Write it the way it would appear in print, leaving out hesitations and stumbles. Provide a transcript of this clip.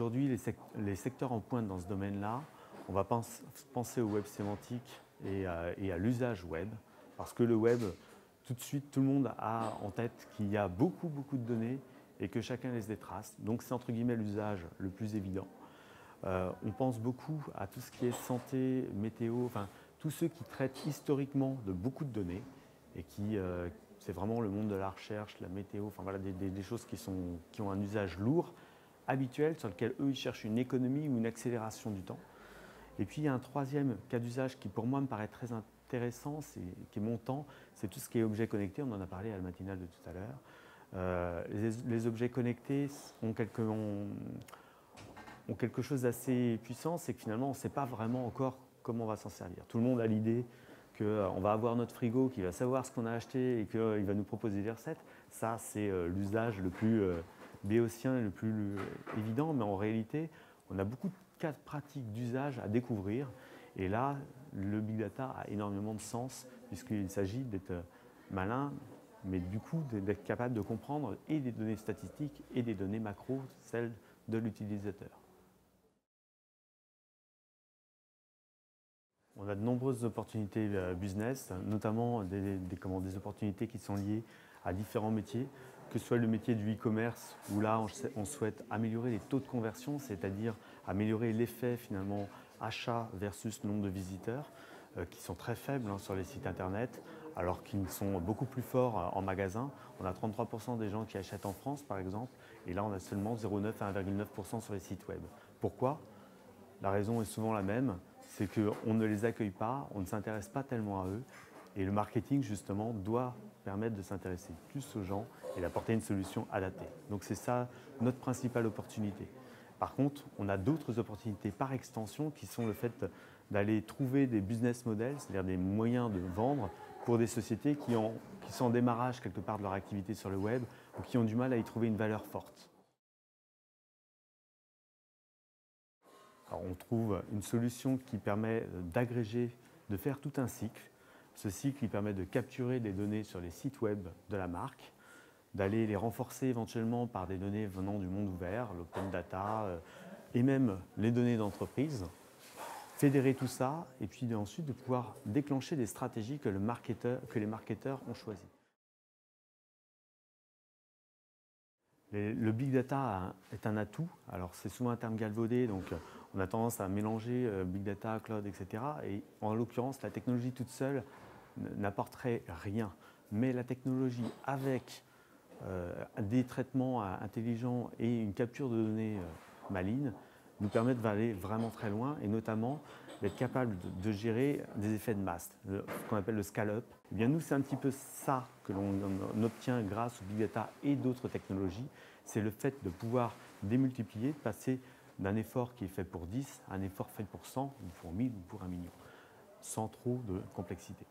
Aujourd'hui, les secteurs en pointe dans ce domaine-là, on va penser au web sémantique et à l'usage web, parce que le web, tout de suite, tout le monde a en tête qu'il y a beaucoup de données et que chacun laisse des traces. Donc c'est entre guillemets l'usage le plus évident. On pense beaucoup à tout ce qui est santé, météo, enfin tous ceux qui traitent historiquement de beaucoup de données et c'est vraiment le monde de la recherche, la météo, enfin voilà des choses qui ont un usage lourd, habituel, sur lequel eux ils cherchent une économie ou une accélération du temps. Et puis il y a un troisième cas d'usage qui pour moi me paraît très intéressant, qui est montant, c'est tout ce qui est objets connectés, on en a parlé à la matinale de tout à l'heure. Les objets connectés ont quelque chose d'assez puissant, c'est que finalement on ne sait pas vraiment encore comment on va s'en servir. Tout le monde a l'idée qu'on va avoir notre frigo qui va savoir ce qu'on a acheté et qu'il va nous proposer des recettes. Ça, c'est l'usage le plus béotien et le plus évident, mais en réalité, on a beaucoup de cas pratiques d'usage à découvrir. Et là, le big data a énormément de sens, puisqu'il s'agit d'être malin, mais du coup d'être capable de comprendre et des données statistiques et des données macro, celles de l'utilisateur. On a de nombreuses opportunités business, notamment des opportunités qui sont liées à différents métiers, que ce soit le métier du e-commerce, où là on souhaite améliorer les taux de conversion, c'est-à-dire améliorer l'effet finalement achat versus nombre de visiteurs, qui sont très faibles sur les sites internet, alors qu'ils sont beaucoup plus forts en magasin. On a 33% des gens qui achètent en France par exemple, et là on a seulement 0,9 à 1,9% sur les sites web. Pourquoi ? La raison est souvent la même, c'est qu'on ne les accueille pas, on ne s'intéresse pas tellement à eux, et le marketing justement doit permettre de s'intéresser plus aux gens et d'apporter une solution adaptée. Donc c'est ça notre principale opportunité. Par contre, on a d'autres opportunités par extension qui sont le fait d'aller trouver des business models, c'est-à-dire des moyens de vendre pour des sociétés qui sont en démarrage quelque part de leur activité sur le web ou qui ont du mal à y trouver une valeur forte. Alors, on trouve une solution qui permet d'agréger, de faire tout un cycle. Ce cycle il permet de capturer des données sur les sites web de la marque, d'aller les renforcer éventuellement par des données venant du monde ouvert, l'open data et même les données d'entreprise, fédérer tout ça et puis ensuite de pouvoir déclencher des stratégies que les marketeurs ont choisies. Le big data est un atout, alors c'est souvent un terme galvaudé, donc on a tendance à mélanger big data, cloud, etc. Et en l'occurrence, la technologie toute seule n'apporterait rien. Mais la technologie avec des traitements intelligents et une capture de données maligne nous permettent d'aller vraiment très loin et notamment d'être capable de gérer des effets de masse, ce qu'on appelle le scale-up. Eh bien nous, c'est un petit peu ça que l'on obtient grâce au big data et d'autres technologies, c'est le fait de pouvoir démultiplier, de passer d'un effort qui est fait pour 10 à un effort fait pour 100, ou pour 1000 ou pour 1 million, sans trop de complexité.